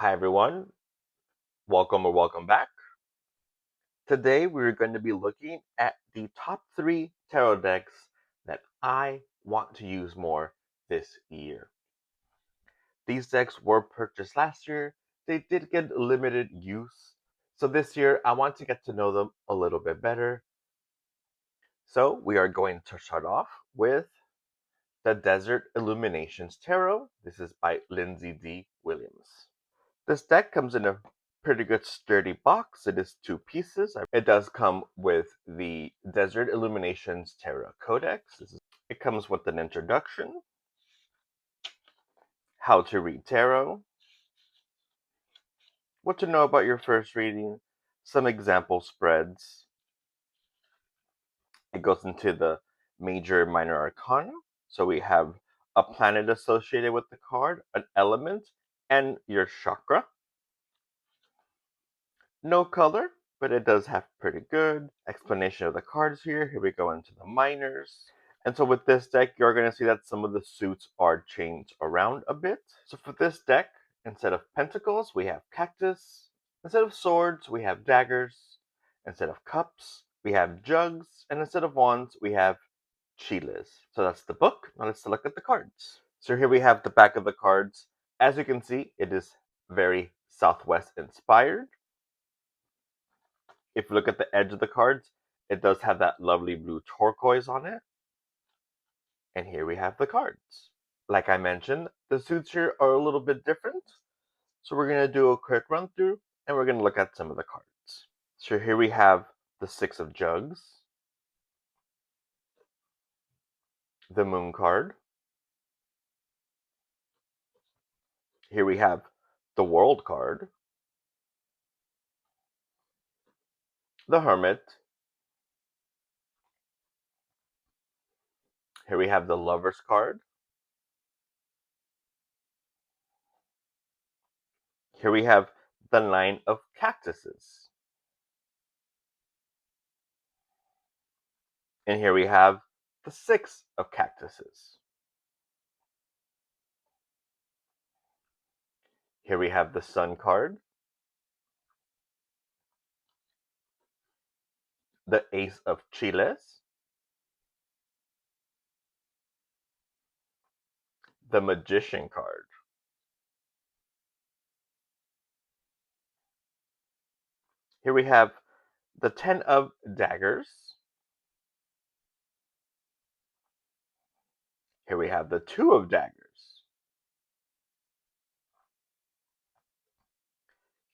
Hi everyone, welcome back. Today we're going to be looking at the top 3 tarot decks that I want to use more this year. These decks were purchased last year, they did get limited use, so this year I want to get to know them a little bit better. So we are going to start off with the Desert Illuminations Tarot. This is by Lindsay D. Williams. This deck comes in a pretty good sturdy box. It is 2 pieces. It does come with the Desert Illuminations Tarot Codex. It comes with an introduction, how to read tarot, what to know about your first reading, some example spreads. It goes into the major and minor arcana. So we have a planet associated with the card, an element, and your chakra. No color, but it does have pretty good explanation of the cards here. Here we go into the minors. And so with this deck, you're going to see that some of the suits are changed around a bit. So for this deck, instead of pentacles, we have cactus. Instead of swords, we have daggers. Instead of cups, we have jugs. And instead of wands, we have chiles. So that's the book. Now let's look at the cards. So here we have the back of the cards. As you can see, it is very Southwest inspired. If you look at the edge of the cards, it does have that lovely blue turquoise on it. And here we have the cards. Like I mentioned, the suits here are a little bit different. So we're going to do a quick run through and we're going to look at some of the cards. So here we have the 6 of Jugs, the Moon card. Here we have the World card, the Hermit. Here we have the Lovers card. Here we have the 9 of Cactuses. And here we have the 6 of Cactuses. Here we have the Sun card, the Ace of Chiles, the Magician card, here we have the 10 of Daggers, here we have the 2 of Daggers,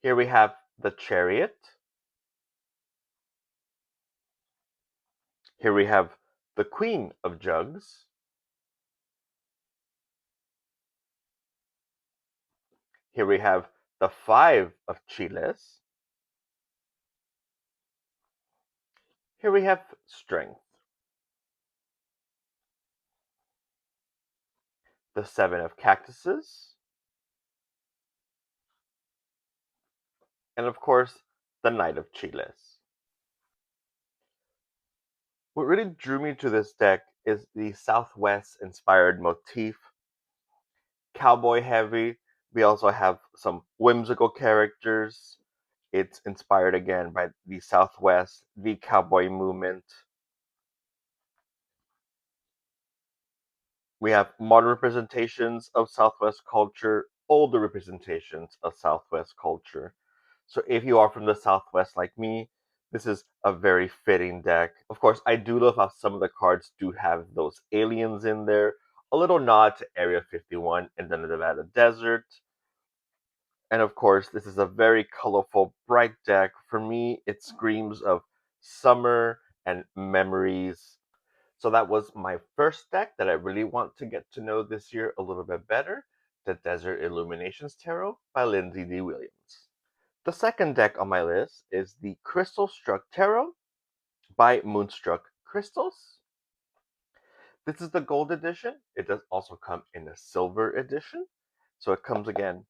here we have the Chariot, here we have the Queen of Jugs, here we have the 5 of Chiles, here we have Strength, the 7 of Cactuses, and of course, the Knight of Chiles. What really drew me to this deck is the Southwest inspired motif. Cowboy heavy. We also have some whimsical characters. It's inspired again by the Southwest, the cowboy movement. We have modern representations of Southwest culture, older representations of Southwest culture. So if you are from the Southwest like me, this is a very fitting deck. Of course, I do love how some of the cards do have those aliens in there. A little nod to Area 51 in the Nevada desert. And of course, this is a very colorful, bright deck. For me, it screams of summer and memories. So that was my first deck that I really want to get to know this year a little bit better, the Desert Illuminations Tarot by Lindsay D. Williams. The second deck on my list is the Crystalstruck Tarot by Moonstruck Crystals. This is the gold edition. It does also come in a silver edition. So it comes again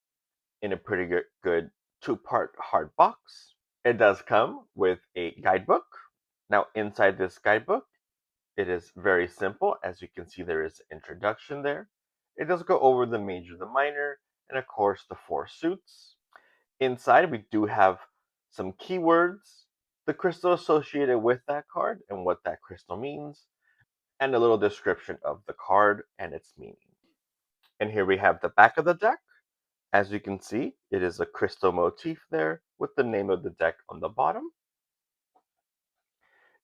in a pretty good 2-part hard box. It does come with a guidebook. Now inside this guidebook, it is very simple. As you can see, there is an introduction there. It does go over the major, the minor, and of course the 4 suits. Inside, we do have some keywords, the crystal associated with that card and what that crystal means, and a little description of the card and its meaning. And here we have the back of the deck. As you can see, it is a crystal motif there with the name of the deck on the bottom.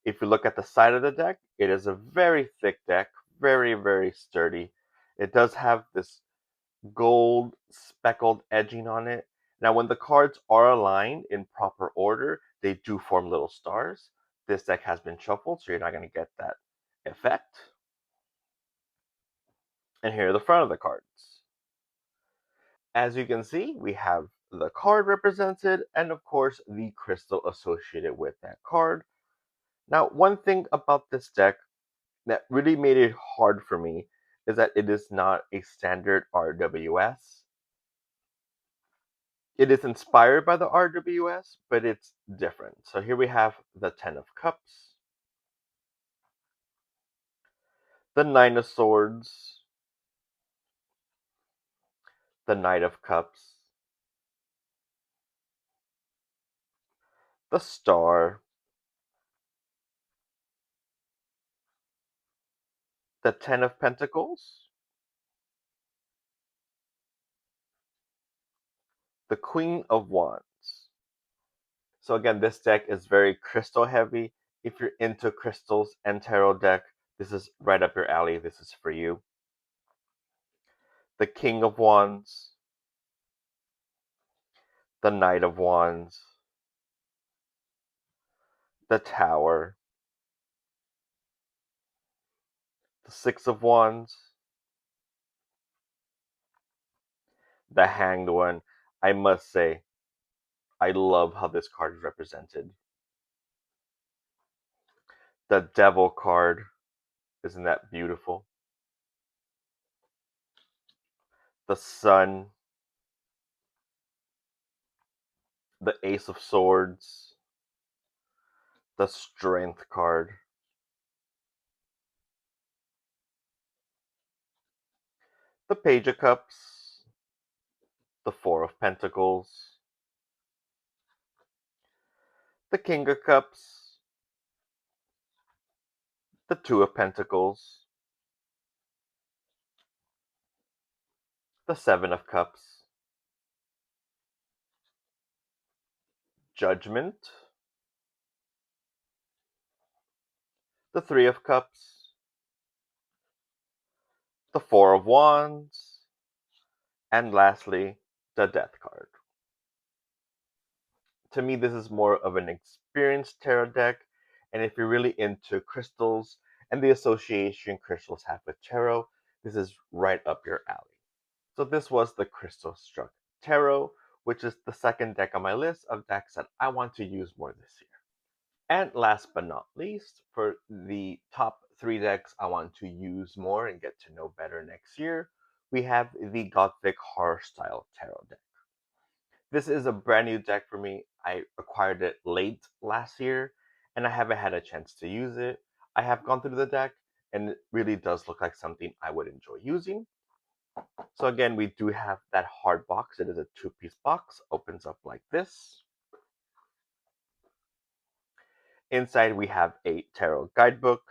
If you look at the side of the deck, it is a very thick deck, very, very sturdy. It does have this gold speckled edging on it. Now, when the cards are aligned in proper order, they do form little stars. This deck has been shuffled, so you're not going to get that effect. And here are the front of the cards. As you can see, we have the card represented and, of course, the crystal associated with that card. Now, one thing about this deck that really made it hard for me is that it is not a standard RWS. It is inspired by the RWS, but it's different. So here we have the Ten of Cups, the Nine of Swords, the Knight of Cups, the Star, the Ten of Pentacles, the Queen of Wands. So again, this deck is very crystal heavy. If you're into crystals and tarot deck, this is right up your alley. This is for you. The King of Wands, the Knight of Wands, the Tower, the Six of Wands, the Hanged One. I must say, I love how this card is represented. The Devil card, isn't that beautiful? The Sun, the Ace of Swords, the Strength card, the Page of Cups, the Four of Pentacles, the King of Cups, the Two of Pentacles, the Seven of Cups, Judgment, the Three of Cups, the Four of Wands, and lastly, the Death card. To me, this is more of an experienced tarot deck, and if you're really into crystals and the association crystals have with tarot, this is right up your alley. So this was the Crystalstruck Tarot, which is the second deck on my list of decks that I want to use more this year. And last but not least, for the top 3 decks I want to use more and get to know better next year, we have the Gothic-Horror style tarot deck. This is a brand new deck for me. I acquired it late last year and I haven't had a chance to use it. I have gone through the deck and it really does look like something I would enjoy using. So again, we do have that hard box. It is a 2-piece box, opens up like this. Inside we have a tarot guidebook.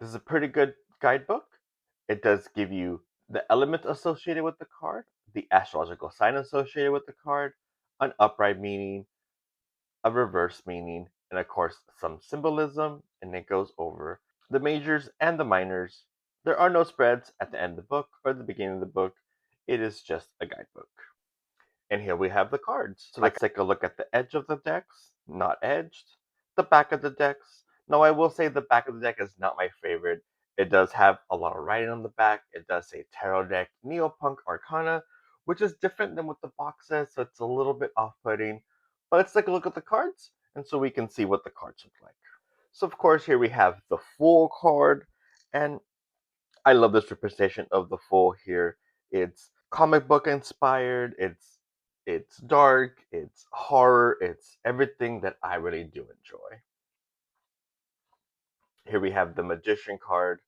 This is a pretty good guidebook. It does give you the element associated with the card, the astrological sign associated with the card, an upright meaning, a reverse meaning, and of course some symbolism, and it goes over the majors and the minors. There are no spreads at the end of the book or the beginning of the book. It is just a guidebook. And here we have the cards. So let's take a look at the edge of the decks, not edged. The back of the decks. Now I will say the back of the deck is not my favorite. It does have a lot of writing on the back. It does say Tarot Deck Neopunk Arcana, which is different than what the box says, so it's a little bit off-putting. But let's take a look at the cards, and so we can see what the cards look like. So of course here we have the Fool card, and I love this representation of the Fool here. It's comic book inspired, it's dark, it's horror, it's everything that I really do enjoy. Here we have the Magician card.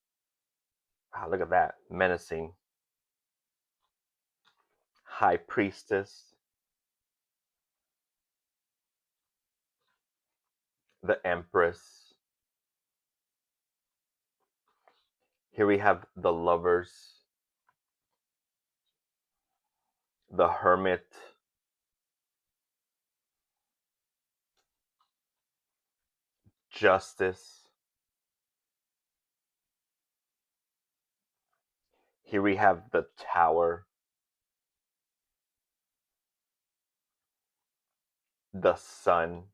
Wow, look at that. Menacing. High Priestess. the Empress. Here we have the Lovers, the Hermit, Justice. Here we have the Tower, the Sun.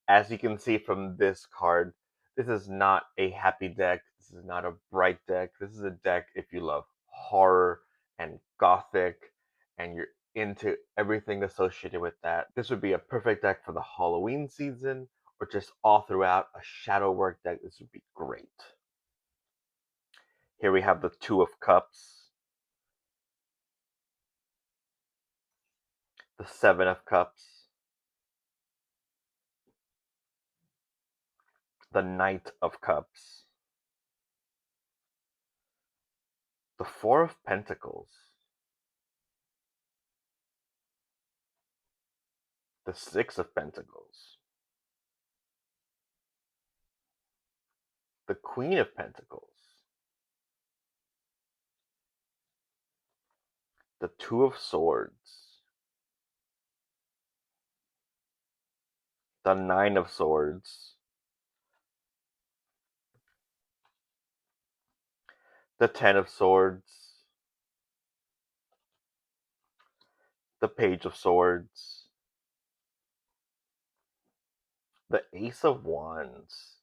As you can see from this card, this is not a happy deck. This is not a bright deck. This is a deck if you love horror and gothic and you're into everything associated with that. This would be a perfect deck for the Halloween season or just all throughout a shadow work deck. This would be great. Here we have the Two of Cups, the Seven of Cups, the Knight of Cups, the Four of Pentacles, the Six of Pentacles, the Queen of Pentacles, the Two of Swords, the Nine of Swords, the Ten of Swords, the Page of Swords, the Ace of Wands,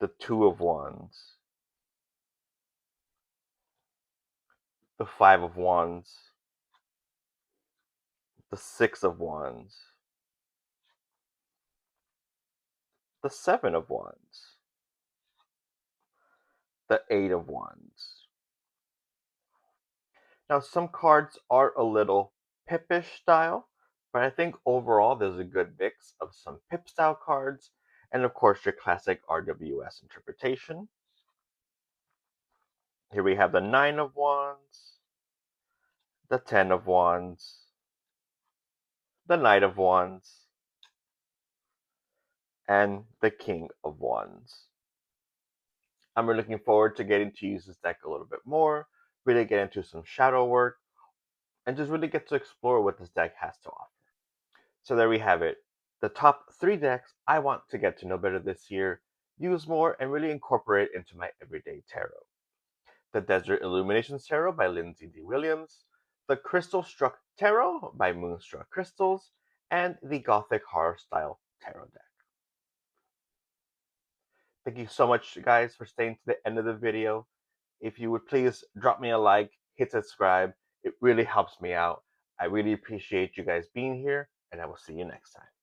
the Two of Wands, the Five of Wands, the Six of Wands, the Seven of Wands, the Eight of Wands. Now, some cards are a little Pippish style, but I think overall there's a good mix of some Pip style cards and, of course, your classic RWS interpretation. Here we have the Nine of Wands, the Ten of Wands, the Knight of Wands, and the King of Wands. I'm really looking forward to getting to use this deck a little bit more, really get into some shadow work, and just really get to explore what this deck has to offer. So there we have it. The top 3 decks I want to get to know better this year, use more, and really incorporate into my everyday tarot. The Desert Illuminations Tarot by Lindsay D. Williams, the Crystalstruck Tarot by Moonstruck Crystals, and the Gothic-Horror style tarot deck. Thank you so much, guys, for staying to the end of the video. If you would please drop me a like, hit subscribe. It really helps me out. I really appreciate you guys being here, and I will see you next time.